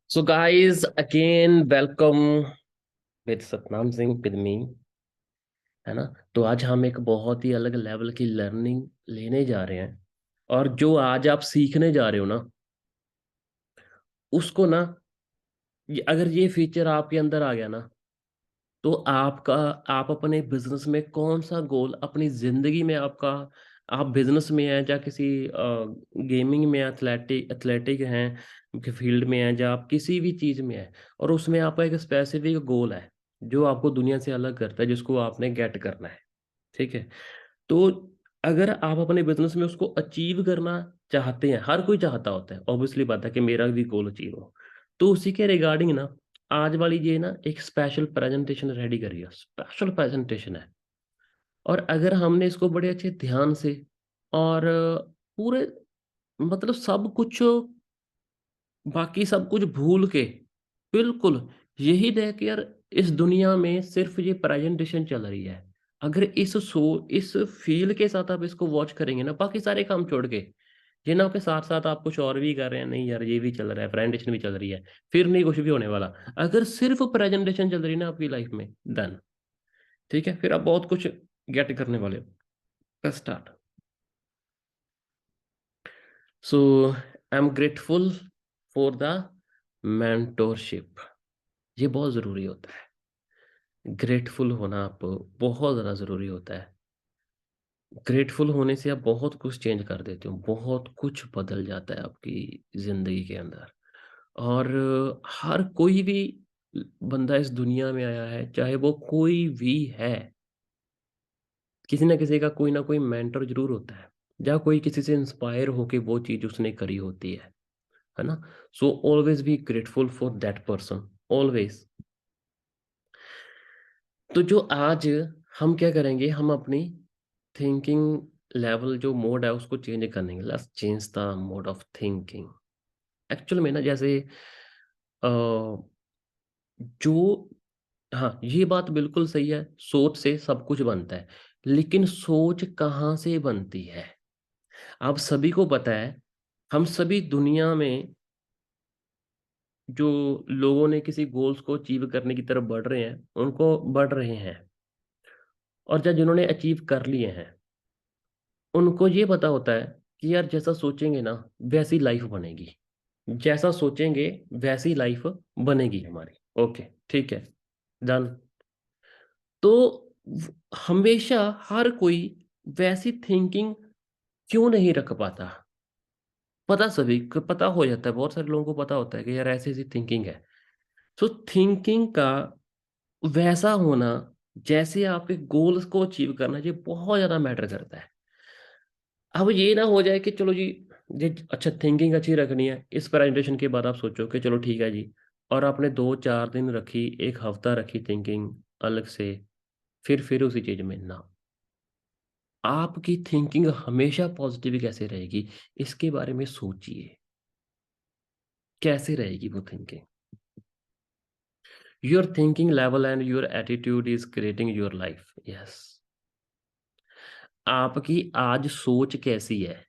So guys, again welcome with Satnam Singh with me, है ना। तो आज हम एक बहुत ही अलग लेवल की लर्निंग लेने जा रहे हैं। और जो आज आप सीखने जा रहे हो ना, उसको ना, अगर ये फीचर आपके अंदर आ गया ना, तो आपका, आप अपने बिजनेस में कौन सा गोल अपनी जिंदगी में आपका, आप बिजनेस में हैं या किसी गेमिंग में, एथलेटिक एथलेटिक हैं के फील्ड में हैं, या आप किसी भी चीज़ में हैं, और उसमें आपका एक स्पेसिफिक गोल है जो आपको दुनिया से अलग करता है, जिसको आपने गेट करना है। ठीक है। तो अगर आप अपने बिजनेस में उसको अचीव करना चाहते हैं, हर कोई चाहता होता है, ऑब्वियसली बात है कि मेरा भी गोल अचीव हो, तो उसी के रिगार्डिंग ना आज वाली ये ना एक स्पेशल प्रेजेंटेशन रेडी करिए। स्पेशल प्रेजेंटेशन है, और अगर हमने इसको बड़े अच्छे ध्यान से और पूरे, मतलब सब कुछ, बाकी सब कुछ भूल के, बिल्कुल यही देख के यार, इस दुनिया में सिर्फ ये प्रेजेंटेशन चल रही है। अगर इस फील के साथ आप इसको वॉच करेंगे ना, बाकी सारे काम छोड़ के, ये ना के साथ साथ आप कुछ और भी कर रहे हैं, नहीं यार ये भी चल रहा है, प्रेजेंटेशन भी चल रही है, फिर नहीं कुछ भी होने वाला। अगर सिर्फ प्रेजेंटेशन चल रही है ना आपकी लाइफ में, डन। ठीक है, फिर आप बहुत कुछ गेट करने वाले हो। Start. So I am grateful for the mentorship. ये बहुत ज़रूरी होता है। ग्रेटफुल होना आप बहुत ज़्यादा ज़रूरी होता है। ग्रेटफुल होने से आप बहुत कुछ चेंज कर देते हो, बहुत कुछ बदल जाता है आपकी ज़िंदगी के अंदर। और हर कोई भी बंदा इस दुनिया में आया है, चाहे वो कोई भी है, किसी ना किसी का कोई ना कोई मेंटर जरूर होता है, या कोई किसी से इंस्पायर होके वो चीज़ उसने करी होती है ना। So always be grateful for that person, always. तो जो आज हम क्या करेंगे, हम अपनी थिंकिंग लेवल जो मोड है उसको चेंज करने, let's change the mode of thinking. Actual में ना, जैसे अ, जो, हाँ ये बात बिल्कुल सही है, सोच से सब कुछ बनता है, लेकिन सोच कहाँ से बनती है? आप सभी को पता है, हम सभी दुनिया में जो लोगों ने किसी गोल्स को अचीव करने की तरफ बढ़ रहे हैं, उनको बढ़ रहे हैं, और जब जिन्होंने अचीव कर लिए हैं, उनको ये पता होता है कि यार जैसा सोचेंगे ना वैसी लाइफ बनेगी, जैसा सोचेंगे वैसी लाइफ बनेगी हमारी। ओके, ठीक है, डन। तो हमेशा हर कोई वैसी थिंकिंग क्यों नहीं रख पाता? पता सभी को पता हो जाता है, बहुत सारे लोगों को पता होता है कि यार ऐसी ऐसी थिंकिंग है। तो थिंकिंग का वैसा होना, जैसे आपके गोल्स को अचीव करना, ये बहुत ज्यादा मैटर करता है। अब ये ना हो जाए कि चलो जी, ये अच्छा थिंकिंग अच्छी रखनी है, इस प्रेजेंटेशन के बाद आप सोचो कि चलो ठीक है जी, और आपने 2-4 दिन रखी, एक हफ्ता रखी थिंकिंग अलग से, फिर उसी चीज में ना, आपकी थिंकिंग हमेशा पॉजिटिव कैसे रहेगी, इसके बारे में सोचिए। कैसे रहेगी वो thinking? Your thinking level and your attitude is creating your life. Yes. आपकी आज सोच कैसी है,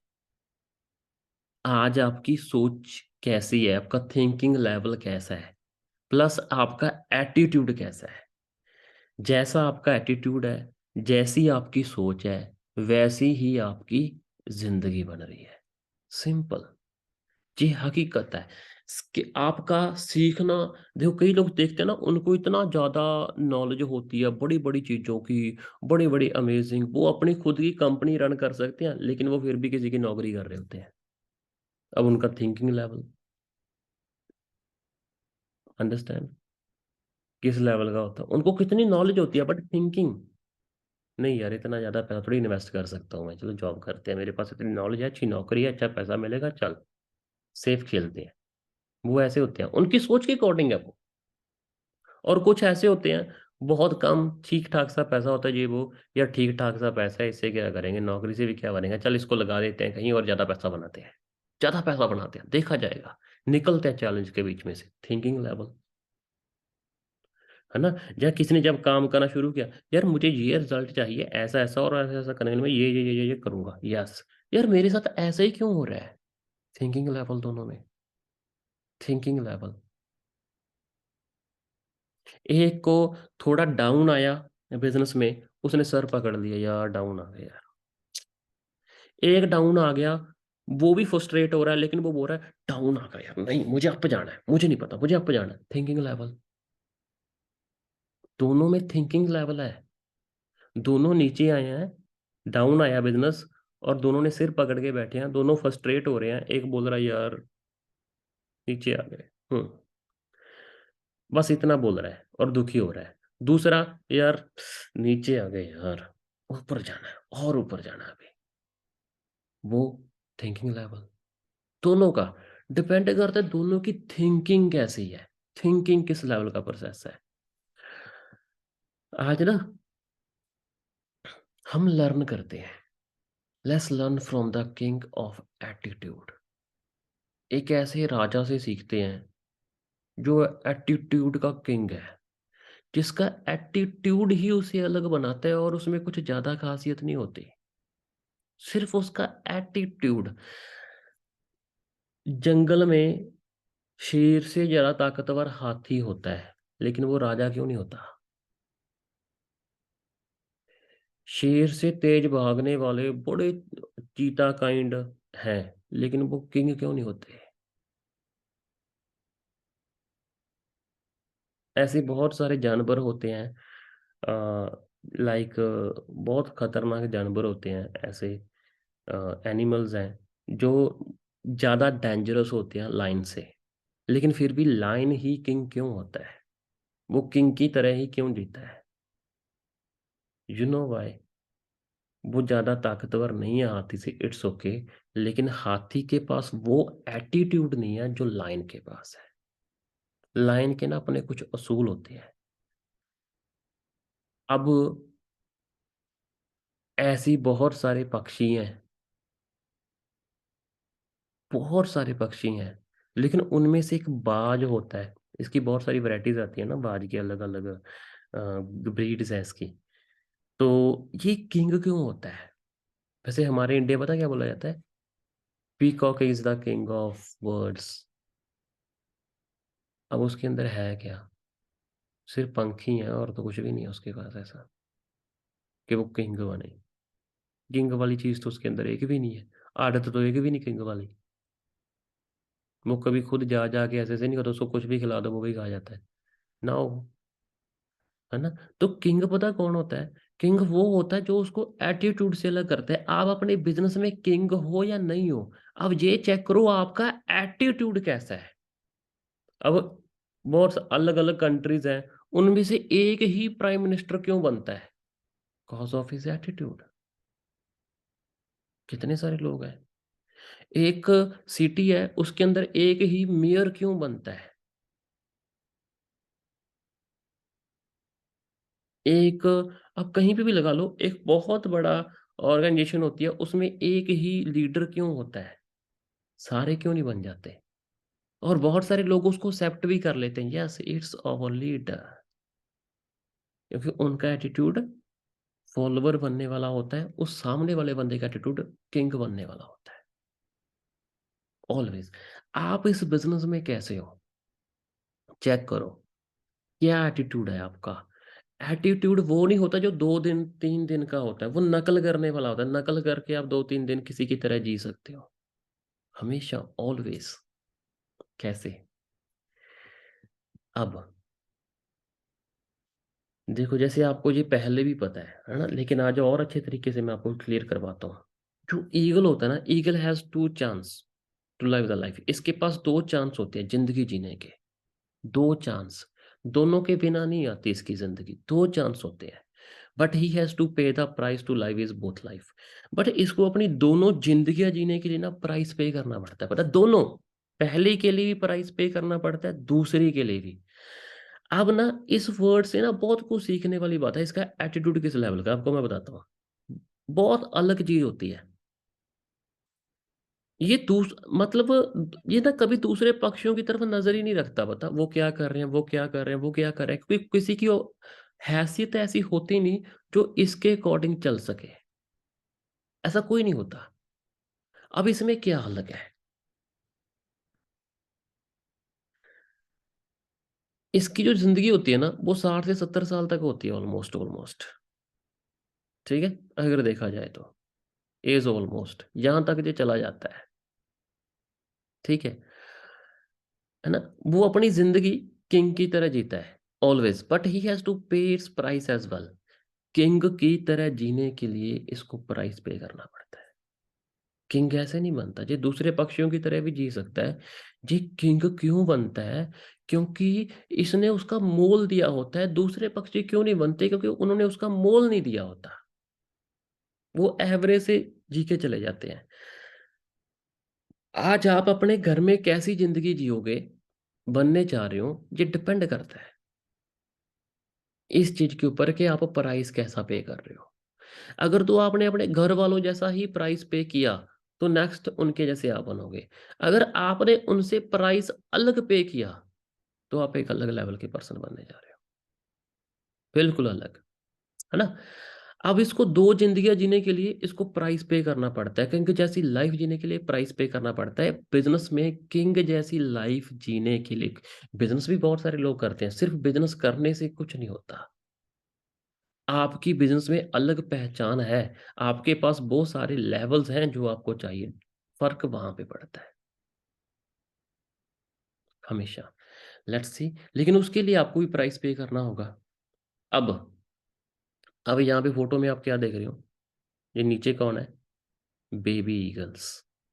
आज आपकी सोच कैसी है, आपका थिंकिंग लेवल कैसा है, प्लस आपका एटीट्यूड कैसा है। जैसा आपका एटीट्यूड है, जैसी आपकी सोच है, वैसी ही आपकी जिंदगी बन रही है। सिंपल। ये हकीकत है कि आपका सीखना, देखो कई लोग देखते हैं ना, उनको इतना ज्यादा नॉलेज होती है बड़ी बड़ी चीजों की, बड़ी बड़ी अमेजिंग, वो अपनी खुद की कंपनी रन कर सकते हैं, लेकिन वो फिर भी किसी की नौकरी कर रहे होते हैं। अब उनका थिंकिंग लेवल अंडरस्टैंड किस लेवल का होता है, उनको कितनी नॉलेज होती है बट थिंकिंग नहीं, यार इतना ज्यादा पैसा थोड़ी इन्वेस्ट कर सकता हूँ मैं, चलो जॉब करते हैं, मेरे पास इतनी नॉलेज है, अच्छी नौकरी है, अच्छा पैसा मिलेगा, चल सेफ खेलते हैं। वो ऐसे होते हैं, उनकी सोच के अकॉर्डिंग है वो। और कुछ ऐसे होते हैं, बहुत कम ठीक ठाक सा पैसा होता है जी वो, या ठीक ठाक सा पैसा है, इससे क्या करेंगे, नौकरी से भी क्या बनेगा, चल इसको लगा देते हैं कहीं और, ज्यादा पैसा बनाते हैं, ज्यादा पैसा बनाते हैं, देखा जाएगा। निकलते हैं चैलेंज के बीच में से। थिंकिंग लेवल, है ना। या किसी ने जब काम करना शुरू किया, यार मुझे ये रिजल्ट चाहिए, ऐसा ऐसा और ऐसा ऐसा करने में ये करूंगा, यस। यार मेरे साथ ऐसा ही क्यों हो रहा है? थिंकिंग लेवल दोनों में। Thinking level. एक को थोड़ा डाउन आया बिजनेस में, उसने सर पकड़ लिया, यार डाउन आ गया। एक डाउन आ गया, वो भी फ्रस्ट्रेट हो रहा है, लेकिन वो बोल रहा है डाउन आ गया यार, नहीं मुझे अप जाना है, मुझे नहीं पता, मुझे अप जाना है। थिंकिंग लेवल, दोनों में थिंकिंग लेवल है। दोनों नीचे आए हैं, डाउन आया बिजनेस, और दोनों ने सिर पकड़ के बैठे हैं, दोनों फ्रस्ट्रेट हो रहे हैं। एक बोल रहा है यार नीचे आ गए, बस इतना बोल रहा है और दुखी हो रहा है। दूसरा, यार नीचे आ गए यार, ऊपर जाना है और ऊपर जाना है अभी। वो थिंकिंग लेवल, दोनों का डिपेंड करता है, दोनों की थिंकिंग कैसी है, थिंकिंग किस लेवल का प्रोसेस है। आज ना हम लर्न करते हैं, let's learn from the king of attitude. एक ऐसे राजा से सीखते हैं जो एटीट्यूड का किंग है, जिसका एटीट्यूड ही उसे अलग बनाता है, और उसमें कुछ ज्यादा खासियत नहीं होती, सिर्फ उसका एटीट्यूड। जंगल में शेर से ज्यादा ताकतवर हाथी होता है, लेकिन वो राजा क्यों नहीं होता? शेर से तेज भागने वाले बड़े चीता काइंड हैं, लेकिन वो किंग क्यों नहीं होते? ऐसे बहुत सारे जानवर होते हैं, लाइक बहुत खतरनाक जानवर होते हैं, ऐसे एनिमल्स हैं जो ज्यादा डेंजरस होते हैं लाइन से, लेकिन फिर भी लाइन ही किंग क्यों होता है? वो किंग की तरह ही क्यों जीता है? You know why? वो ज्यादा ताकतवर नहीं है हाथी से, इट्स ओके, लेकिन हाथी के पास वो एटीट्यूड नहीं है जो लायन के पास है। लायन के ना अपने कुछ असूल होते हैं। अब ऐसी बहुत सारे पक्षी हैं, बहुत सारे पक्षी हैं, लेकिन उनमें से एक बाज होता है। इसकी बहुत सारी वैरायटीज आती है ना, बाज की अलग अलग ब्रीड्स है इसकी। तो ये किंग क्यों होता है? वैसे हमारे इंडिया पता क्या बोला जाता है? Peacock is the king of birds. अब उसके अंदर है क्या? सिर्फ पंख ही है, और तो कुछ भी नहीं है उसके पास ऐसा कि वो किंग बने। किंग वाली चीज तो उसके अंदर एक भी नहीं है, आदत तो एक भी नहीं किंग वाली। वो कभी खुद जा जा के ऐसे ऐसे नहीं करता, उसको कुछ भी खिला दो वो भी खा जाता है ना वो, है ना? तो किंग पता कौन होता है? किंग वो होता है जो उसको एटीट्यूड से अलग करता है। आप अपने बिजनेस में किंग हो या नहीं हो, अब ये चेक करो आपका एटीट्यूड कैसा है। अब बहुत अलग अलग कंट्रीज हैं, उनमें से एक ही प्राइम मिनिस्टर क्यों बनता है? Cause of his attitude. कितने सारे लोग हैं, एक सिटी है उसके अंदर एक ही मेयर क्यों बनता है? एक, अब कहीं पे भी लगा लो, एक बहुत बड़ा ऑर्गेनाइजेशन होती है, उसमें एक ही लीडर क्यों होता है? सारे क्यों नहीं बन जाते? और बहुत सारे लोग उसको एक्सेप्ट भी कर लेते हैं, यस इट्स आवर लीडर, क्योंकि उनका एटीट्यूड फॉलोवर बनने वाला होता है, उस सामने वाले बंदे का एटीट्यूड किंग बनने वाला होता है। ऑलवेज। आप इस बिजनेस में कैसे हो, चेक करो क्या एटीट्यूड है आपका। एटीट्यूड वो नहीं होता जो 2 दिन 3 दिन का होता है, वो नकल करने वाला होता है। नकल करके आप 2 3 दिन किसी की तरह जी सकते हो, हमेशा ऑलवेज। कैसे? अब देखो, जैसे आपको ये पहले भी पता है ना, लेकिन आज और अच्छे तरीके से मैं आपको क्लियर करवाता हूँ। जो ईगल होता है ना, eagle has 2 chance to live the life. इसके पास 2 चांस होते हैं जिंदगी जीने के, 2 चांस। दोनों के बिना नहीं आती इसकी जिंदगी, 2 चांस होते हैं। But he has to pay the price to live is both life. But इसको अपनी दोनों जिंदगियां जीने के लिए ना प्राइस पे करना पड़ता है, पता है? दोनों, पहले के लिए भी प्राइस पे करना पड़ता है, दूसरी के लिए भी। अब ना इस वर्ड से ना बहुत कुछ सीखने वाली बात है। इसका एटीट्यूड किस लेवल का आपको मैं बताता हूँ, बहुत अलग चीज होती है। ये मतलब ये ना कभी दूसरे पक्षियों की तरफ नजर ही नहीं रखता, बता वो क्या कर रहे हैं, वो क्या कर रहे हैं, वो क्या कर रहे हैं, क्योंकि किसी की हैसियत ऐसी होती नहीं जो इसके अकॉर्डिंग चल सके। ऐसा कोई नहीं होता। अब इसमें क्या अलग है? इसकी जो जिंदगी होती है ना वो 60 से 70 साल तक होती है, ऑलमोस्ट ऑलमोस्ट। ठीक है, अगर देखा जाए तो एज ऑलमोस्ट यहाँ तक ये चला जाता है। ठीक है ना। वो अपनी जिंदगी किंग की तरह जीता है always, but he has to pay its price as well. King की तरह जीने के लिए इसको प्राइस पे करना पड़ता है। किंग ऐसे नहीं बनता जी दूसरे पक्षियों की तरह भी जी सकता है। जी किंग क्यों बनता है? क्योंकि इसने उसका मोल दिया होता है। दूसरे पक्षी क्यों नहीं बनते? क्योंकि उन्होंने उसका मोल नहीं दिया होता। वो एवरेज से जी के चले जाते हैं। आज आप अपने घर में कैसी जिंदगी जियोगे, बनने चाह रहे हो, ये डिपेंड करता है इस चीज के ऊपर कि आप प्राइस कैसा पे कर रहे हो। अगर तो आपने अपने घर वालों जैसा ही प्राइस पे किया तो नेक्स्ट उनके जैसे आप बनोगे। अगर आपने उनसे प्राइस अलग पे किया तो आप एक अलग लेवल के पर्सन बनने जा रहे हो, बिल्कुल अलग। है ना। अब इसको दो जिंदगियां जीने के लिए इसको प्राइस पे करना पड़ता है, क्योंकि जैसी लाइफ जीने के लिए प्राइस पे करना पड़ता है। बिजनेस में किंग जैसी लाइफ जीने के लिए, बिजनेस भी बहुत सारे लोग करते हैं, सिर्फ बिजनेस करने से कुछ नहीं होता। आपकी बिजनेस में अलग पहचान है, आपके पास बहुत सारे लेवल्स हैं जो आपको चाहिए। फर्क वहां पे पड़ता है हमेशा। लेट्स सी, लेकिन उसके लिए आपको भी प्राइस पे करना होगा। अब अब यहाँ पे फोटो में आप क्या देख रहे हो? ये नीचे कौन है? Baby eagles.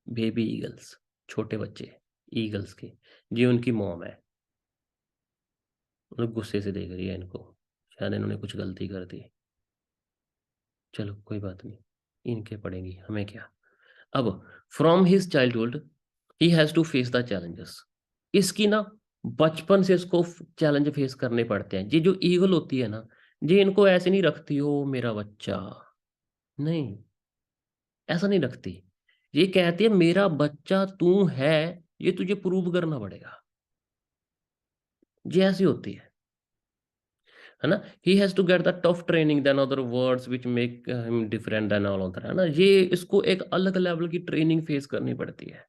बेबी ईगल्स, छोटे बच्चे ईगल्स के। ये उनकी मॉम है। मतलब गुस्से से देख रही है इनको, शायद इन्होंने कुछ गलती कर दी। चलो कोई बात नहीं, इनके पड़ेंगी, हमें क्या। अब from his childhood he has to face the challenges. इसकी ना बचपन से इसको चैलेंज फेस करने पड़ते हैं। ये जो ईगल होती है ना, ये इनको ऐसे नहीं रखती हो मेरा बच्चा, नहीं, ऐसा नहीं रखती। ये कहती है मेरा बच्चा तू है, ये तुझे प्रूव करना पड़ेगा। ये ऐसी होती है ना। He has to get the tough training then other words which make him different than all other, है ना। ये इसको एक अलग लेवल की ट्रेनिंग फेस करनी पड़ती है,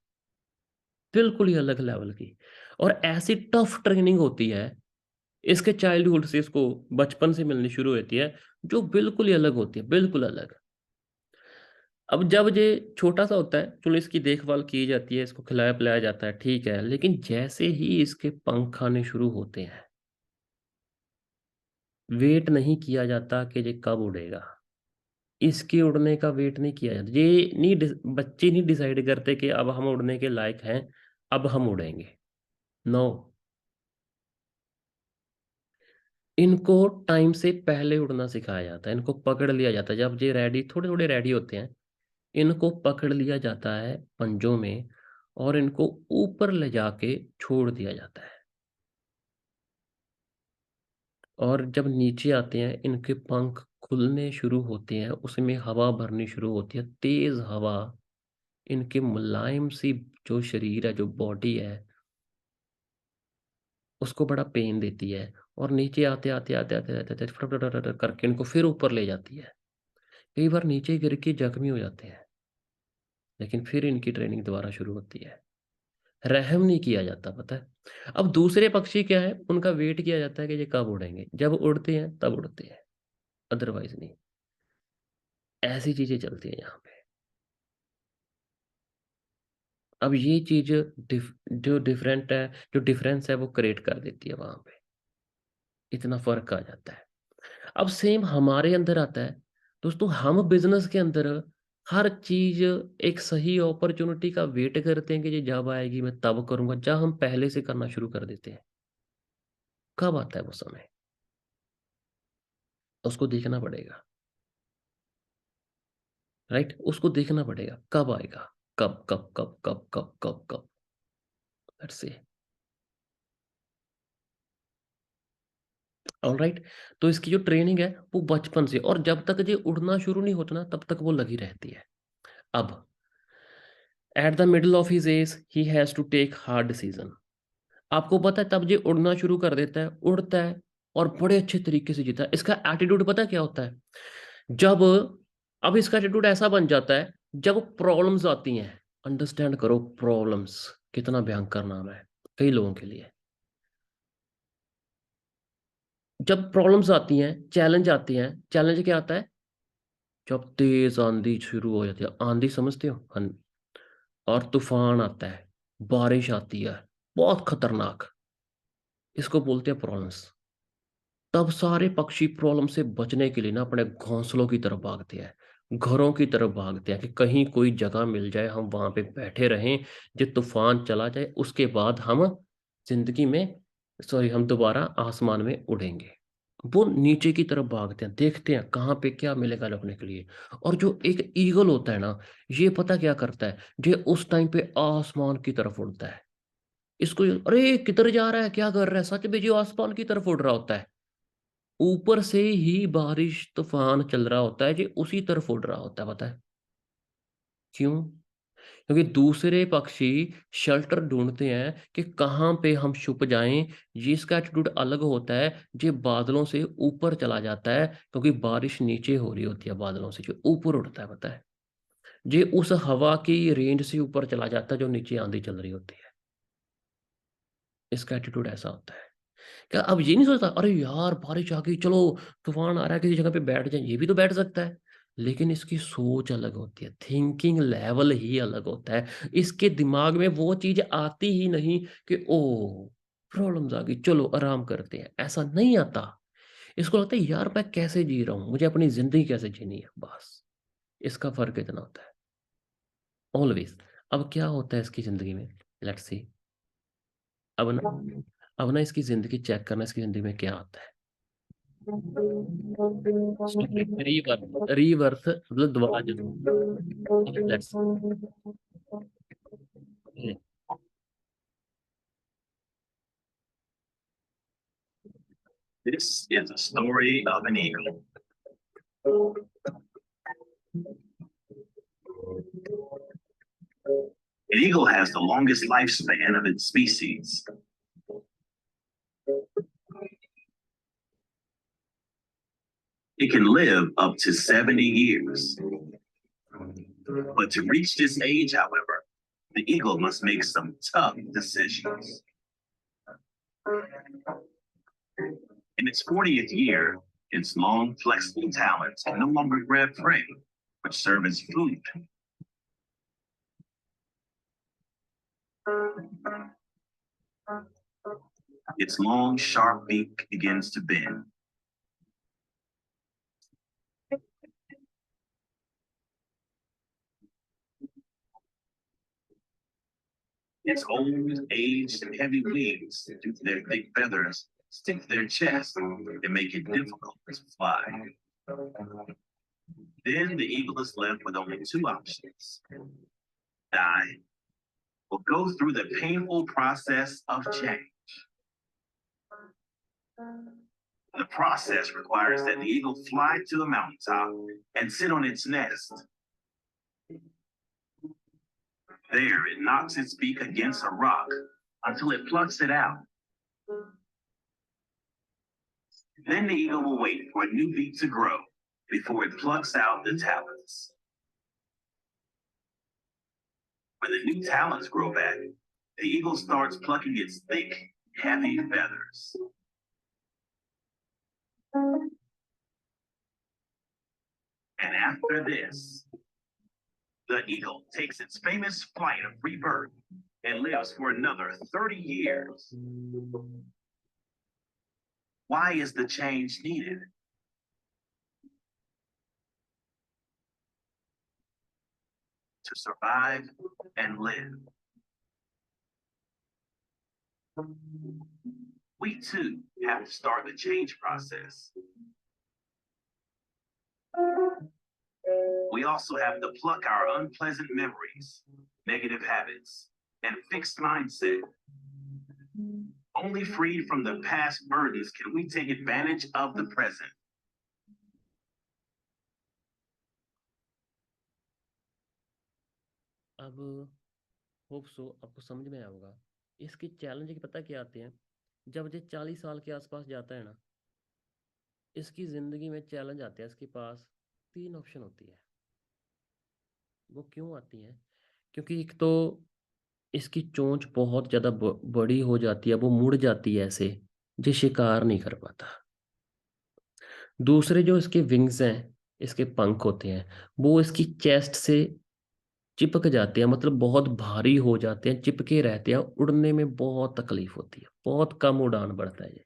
बिल्कुल ही अलग लेवल की। और ऐसी टफ ट्रेनिंग होती है इसके चाइल्डहुड से, इसको बचपन से मिलनी शुरू होती है, जो बिल्कुल ही अलग होती है, बिल्कुल अलग। अब जब ये छोटा सा होता है, चलो इसकी देखभाल की जाती है, इसको खिलाया पिलाया जाता है, ठीक है। लेकिन जैसे ही इसके पंख आने शुरू होते हैं, वेट नहीं किया जाता कि ये कब उड़ेगा। इसके उड़ने का वेट नहीं किया जाता। ये नहीं बच्चे नहीं डिसाइड करते कि अब हम उड़ने के लायक हैं, अब हम उड़ेंगे। नो, इनको टाइम से पहले उड़ना सिखाया जाता है। इनको पकड़ लिया जाता है जब ये रेडी, थोड़े थोड़े रेडी होते हैं, इनको पकड़ लिया जाता है पंजों में, और इनको ऊपर ले जाके छोड़ दिया जाता है। और जब नीचे आते हैं इनके पंख खुलने शुरू होते हैं, उसमें हवा भरनी शुरू होती है, तेज हवा। इनके मुलायम सी जो शरीर है, जो बॉडी है, उसको बड़ा पेन देती है। और नीचे आते आते आते आते आते आते फटाफट करके इनको फिर ऊपर ले जाती है। कई बार नीचे गिर के जख्मी हो जाते हैं, लेकिन फिर इनकी ट्रेनिंग दोबारा शुरू होती है। रहम नहीं किया जाता, पता है। अब दूसरे पक्षी क्या है, उनका वेट किया जाता है कि ये कब उड़ेंगे, जब उड़ते हैं तब उड़ते हैं, अदरवाइज नहीं। ऐसी चीजें चलती हैं यहाँ पे। अब ये चीज जो डिफरेंट है, जो डिफरेंस है वो क्रिएट कर देती है वहां पे, इतना फर्क आ जाता है। अब सेम हमारे अंदर आता है दोस्तों। हम बिजनेस के अंदर हर चीज एक सही अपॉर्चुनिटी का वेट करते हैं कि ये जब आएगी मैं तब करूंगा, जब हम पहले से करना शुरू कर देते हैं। कब आता है वो समय, उसको देखना पड़ेगा। राइट, उसको देखना पड़ेगा कब आएगा, कब कब कब कब कब कब कब। Let's see. ऑलराइट। तो इसकी जो ट्रेनिंग है वो बचपन से, और जब तक ये उड़ना शुरू नहीं होता ना तब तक वो लगी रहती है। अब at the middle of his age he has to take hard decision. आपको पता है तब ये उड़ना शुरू कर देता है, उड़ता है, और बड़े अच्छे तरीके से जीता है। इसका एटीट्यूड पता है क्या होता है? जब, अब इसका एटीट्यूड ऐसा बन जाता है जब प्रॉब्लम्स आती हैं। अंडरस्टैंड करो, प्रॉब्लम्स कितना भयंकर नाम है कई लोगों के लिए। जब प्रॉब्लम्स आती हैं, चैलेंज आती हैं, चैलेंज क्या आता है? जब तेज आंधी शुरू हो जाती है, आंधी समझते हो? और तूफान आता है, बारिश आती है, बहुत खतरनाक, इसको बोलते हैं प्रॉब्लम्स। तब सारे पक्षी प्रॉब्लम से बचने के लिए ना अपने घोंसलों की तरफ भागते हैं, घरों की तरफ भागते हैं कि कहीं कोई जगह मिल जाए, हम वहां पे बैठे रहें, जो तूफान चला जाए उसके बाद हम जिंदगी में, सॉरी, हम दोबारा आसमान में उड़ेंगे। वो नीचे की तरफ भागते हैं, देखते हैं कहाँ पे क्या मिलेगा लगने के लिए। और जो एक ईगल होता है ना, ये पता क्या करता है, ये उस टाइम पे आसमान की तरफ उड़ता है। इसको अरे किधर जा रहा है, क्या कर रहा है, सच में जो आसमान की तरफ उड़ रहा होता है। ऊपर से ही बारिश तूफान चल रहा होता है, जो उसी तरफ उड़ रहा होता है, पता है क्यों? क्योंकि दूसरे पक्षी शेल्टर ढूंढते हैं कि कहाँ पे हम छुप जाएं। ये इसका एटीट्यूड अलग होता है, जो बादलों से ऊपर चला जाता है, क्योंकि बारिश नीचे हो रही होती है, बादलों से जो ऊपर उड़ता है, पता है, ये उस हवा की रेंज से ऊपर चला जाता है जो नीचे आंधी चल रही होती है। इसका एटीट्यूड ऐसा होता है। क्या अब ये नहीं सोचता अरे यार बारिश आ गई, चलो तूफान आ रहा है, किसी जगह पे बैठ जाए, ये भी तो बैठ सकता है। लेकिन इसकी सोच अलग होती है, थिंकिंग लेवल ही अलग होता है। इसके दिमाग में वो चीज आती ही नहीं कि ओ प्रॉब्लम्स आ गई, चलो आराम करते हैं, ऐसा नहीं आता। इसको लगता है यार मैं कैसे जी रहा हूँ, मुझे अपनी जिंदगी कैसे जीनी है, बस। इसका फर्क इतना होता है, ऑलवेज। अब क्या होता है इसकी जिंदगी में, लेट्स सी। अब ना, अब ना इसकी जिंदगी चेक करना, इसकी जिंदगी में क्या आता है। रीबर्थ, रीबर्थ मतलब दोबारा जन्म। Let's, This is a story of an eagle. An eagle has the longest lifespan of its species. It can live up to 70 years. But to reach this age, however, the eagle must make some tough decisions. In its 40th year, its long, flexible talons can no longer grab prey, but serve as food. Its long, sharp beak begins to bend. Its old, aged, and heavy wings, due to their thick feathers, stick to their chest and make it difficult to fly. Then the eagle is left with only two options: die or go through the painful process of change. The process requires that the eagle fly to a mountaintop and sit on its nest. There, it knocks its beak against a rock until it plucks it out. Then the eagle will wait for a new beak to grow before it plucks out the talons. When the new talons grow back, the eagle starts plucking its thick, heavy feathers. And after this, the eagle takes its famous flight of rebirth and lives for another 30 years. Why is the change needed? To survive and live. We too have to start the change process. We also have to pluck our unpleasant memories, negative habits, and fixed mindset. Only freed from the past burdens can we take advantage of the present. अब hope so आपको समझ में आया होगा। इसके challenge की पता क्या आते हैं, जब ये 40 साल के आसपास जाता है ना, इसकी जिंदगी में चैलेंज आते हैं। इसके पास तीन ऑप्शन होती है। वो क्यों आती है? क्योंकि एक तो इसकी चोंच बहुत ज्यादा बड़ी हो जाती है, वो मुड़ जाती है ऐसे, जो शिकार नहीं कर पाता। दूसरे जो इसके विंग्स हैं, इसके पंख होते हैं, वो इसकी चेस्ट से चिपक जाते हैं, मतलब बहुत भारी हो जाते हैं, चिपके रहते हैं, उड़ने में बहुत तकलीफ होती है, बहुत कम उड़ान बढ़ता है ये।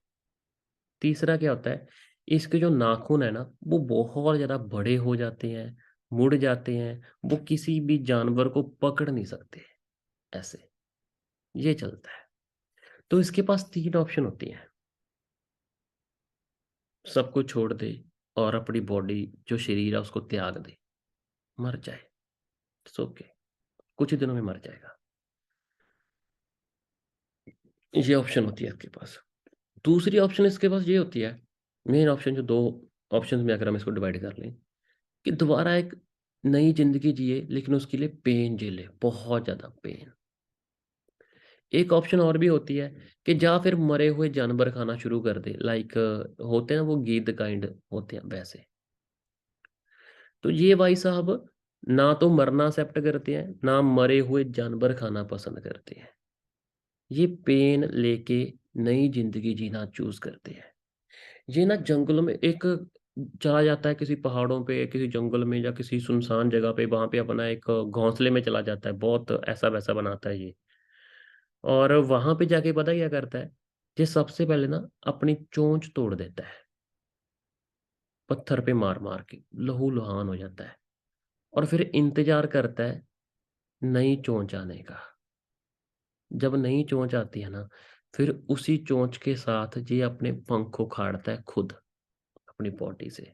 तीसरा क्या होता है, इसके जो नाखून है ना, वो बहुत ज्यादा बड़े हो जाते हैं, मुड़ जाते हैं, वो किसी भी जानवर को पकड़ नहीं सकते ऐसे, ये चलता है। तो इसके पास तीन ऑप्शन होती हैं, सब कुछ छोड़ दे और अपनी बॉडी जो शरीर है उसको त्याग दे, मर जाए, इट्स ओके, कुछ ही दिनों में मर जाएगा। ये ऑप्शन होती है इसके पास। दूसरी ऑप्शन इसके पास ये होती है, मेन ऑप्शन, जो दो ऑप्शन में अगर हम इसको डिवाइड कर लें, कि दोबारा एक नई जिंदगी जिए, लेकिन उसके लिए पेन झेले, बहुत ज्यादा पेन। एक ऑप्शन और भी होती है कि जा फिर मरे हुए जानवर खाना शुरू कर दे, लाइक होते हैं ना वो गीद काइंड होते हैं वैसे। तो ये भाई साहब ना तो मरना एक्सेप्ट करते हैं, ना मरे हुए जानवर खाना पसंद करते हैं, ये पेन लेके नई जिंदगी जीना चूज करते हैं। ये ना जंगलों में एक चला जाता है, किसी पहाड़ों पे, किसी जंगल में, या किसी सुनसान जगह पे, वहां पे अपना एक घोंसले में चला जाता है, बहुत ऐसा वैसा बनाता है ये। और वहां पे जाके पता क्या करता है, ये सबसे पहले ना अपनी चोंच तोड़ देता है, पत्थर पे मार मार के लहू लुहान हो जाता है, और फिर इंतजार करता है नई चोंच आने का। जब नई चोंच आती है ना, फिर उसी चोंच के साथ ये अपने पंख उखाड़ता है खुद, अपनी बॉडी से,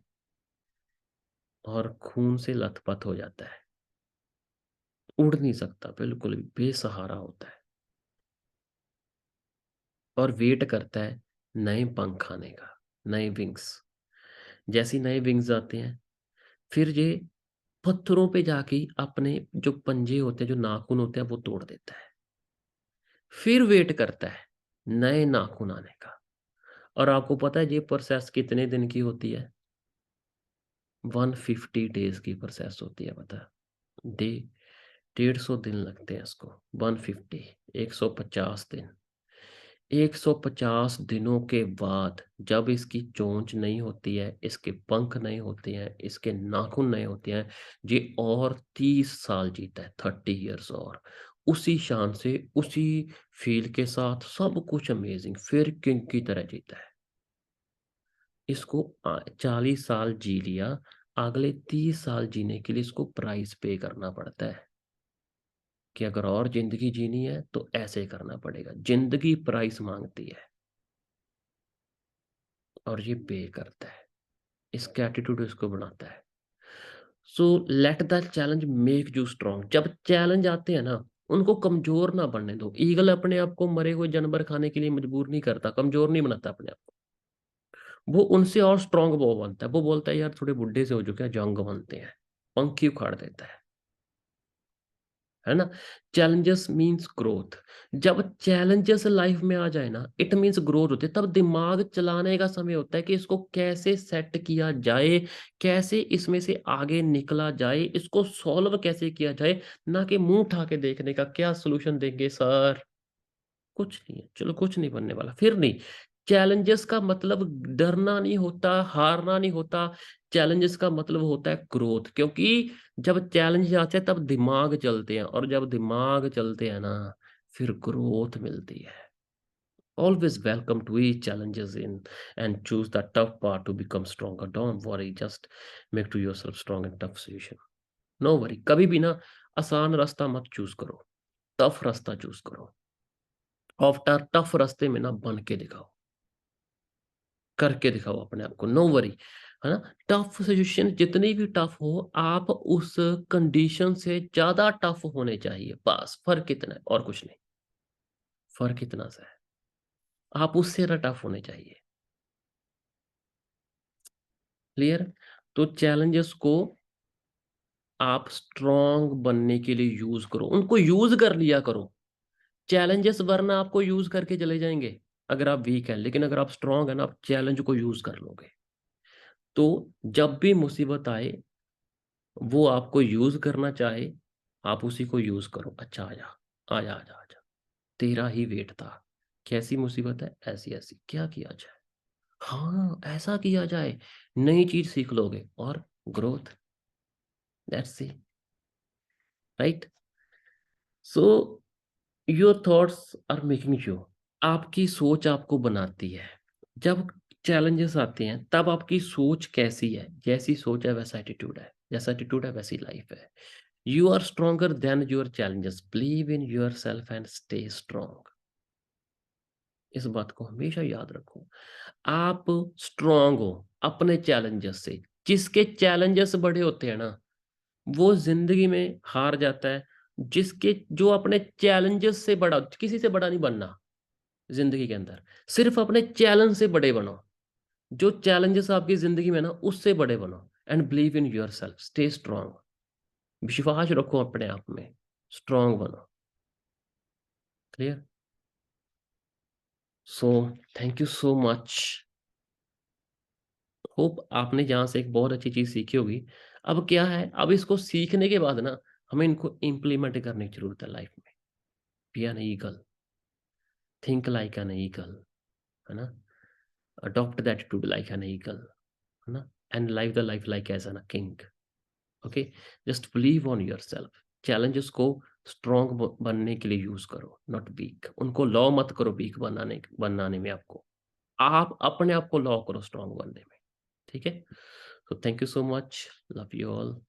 और खून से लथपथ हो जाता है, उड़ नहीं सकता, बिल्कुल भी बेसहारा होता है, और वेट करता है नए पंख आने का, नए विंग्स। जैसे नए विंग्स आते हैं, फिर ये पत्थरों पे जाके अपने जो पंजे होते हैं, जो नाखून होते हैं, वो तोड़ देता है। फिर वेट करता है नए नाखून आने का। और आपको पता है ये प्रोसेस कितने दिन की होती है? 150 डेज की प्रोसेस होती है, पता है? डे 150 दिन लगते हैं इसको, 150, 150 दिन। 150 दिनों के बाद जब इसकी चोंच नहीं होती है, इसके पंख नहीं होते हैं, इसके नाखून नहीं होते हैं, ये और 30 साल जीता है, 30 ईयर्स, और उसी शान से, उसी फील के साथ, सब कुछ अमेजिंग, फिर किंग की तरह जीता है। इसको 40 साल जी लिया, अगले 30 साल जीने के लिए इसको प्राइस पे करना पड़ता है, कि अगर और जिंदगी जीनी है तो ऐसे करना पड़ेगा, जिंदगी प्राइस मांगती है, और ये पे करता है। इसका एटीट्यूड इसको बनाता है। So let the challenge make you strong. जब चैलेंज आते हैं ना, उनको कमजोर ना बनने दो। ईगल अपने आप को मरे हुए जानवर खाने के लिए मजबूर नहीं करता, कमजोर नहीं बनाता अपने आप को। वो उनसे और स्ट्रांग वो बनता है, वो बोलता है यार थोड़े बुढ़े से हो चुके हैं, जंग बनते हैं, पंख ही उखाड़ देता है ना। Challenges means growth. जब चैलेंजेस लाइफ में आ जाए ना, इट मींस ग्रोथ होती है। तब दिमाग चलाने का समय होता है कि इसको कैसे सेट किया जाए, कैसे इसमें से आगे निकला जाए, इसको सॉल्व कैसे किया जाए। ना कि मुंह उठा के देखने का क्या सोल्यूशन देंगे सर, कुछ नहीं है, चलो कुछ नहीं बनने वाला, फिर नहीं। चैलेंजेस का मतलब डरना नहीं होता, हारना नहीं होता। चैलेंजेस का मतलब होता है ग्रोथ, क्योंकि जब चैलेंज आते हैं तब दिमाग चलते हैं, और जब दिमाग चलते हैं ना, फिर ग्रोथ मिलती है। Always welcome to each challenges in, and choose the tough part to become stronger. Don't worry, just make to yourself strong and tough solution. No worry, कभी भी ना आसान रास्ता मत चूज करो, टफ रास्ता चूज करो। और टफ रास्ते में ना बन के दिखाओ, करके दिखाओ अपने आप को, नो वरी, है ना। टफ सिचुएशन जितनी भी टफ हो, आप उस कंडीशन से ज्यादा टफ होने चाहिए, बस फर्क इतना है और कुछ नहीं। फर्क इतना सा है, आप उससे ज्यादा टफ होने चाहिए। क्लियर? तो चैलेंजेस को आप स्ट्रांग बनने के लिए यूज करो, उनको यूज कर लिया करो। चैलेंजेस वरना आपको यूज करके चले जाएंगे अगर आप वीक हैं, लेकिन अगर आप स्ट्रांग है ना, आप चैलेंज को यूज कर लोगे। तो जब भी मुसीबत आए, वो आपको यूज करना चाहे, आप उसी को यूज करो। अच्छा, आजा आजा आजा आजा, तेरा ही वेट था, कैसी मुसीबत है, ऐसी ऐसी, क्या किया जाए, हाँ, ऐसा किया जाए, नई चीज़ सीख लोगे और growth, that's it, right? So your thoughts are making you, आपकी सोच आपको बनाती है। जब चैलेंजेस आते हैं तब आपकी सोच कैसी है? जैसी सोच है वैसा एटीट्यूड है, जैसा एटीट्यूड है वैसी लाइफ है। You are stronger than your challenges, believe in yourself and stay strong. इस बात को हमेशा याद रखो। आप स्ट्रॉन्ग हो अपने चैलेंजेस से। जिसके चैलेंजेस बड़े होते हैं ना, वो ज़िंदगी में हार जाता है। जिसके जो अपने चैलेंजेस से बड़ा, किसी से बड़ा नहीं बनना ज़िंदगी के अंदर, सिर्फ़ अपने चैलेंज से बड़े बनो। जो चैलेंजेस आपकी ज़िंदगी में ना, उससे बड़े बनो and believe in yourself, stay strong. विश्वास रखो अपने आप में, स्ट्रॉन्ग बनो। Clear? So thank you so much. Hope आपने यहाँ से एक बहुत अच्छी चीज़ सीखी होगी। अब क्या है, अब इसको सीखने के बाद ना, हमें इनको इम्प्लीमेंट करने की ज़रूरत है लाइफ़ में। Be an eagle, think like an eagle, है ना? Adopt that attitude like an eagle, है ना? And live the life like as an a king. Okay? Just believe on yourself. Challenges को स्ट्रॉन्ग बनने के लिए यूज़ करो, नॉट वीक। उनको लॉ मत करो वीक बनाने में आपको। आप अपने आप को लॉ करो स्ट्रॉन्ग बनने में। ठीक है? So thank you so much. Love you all.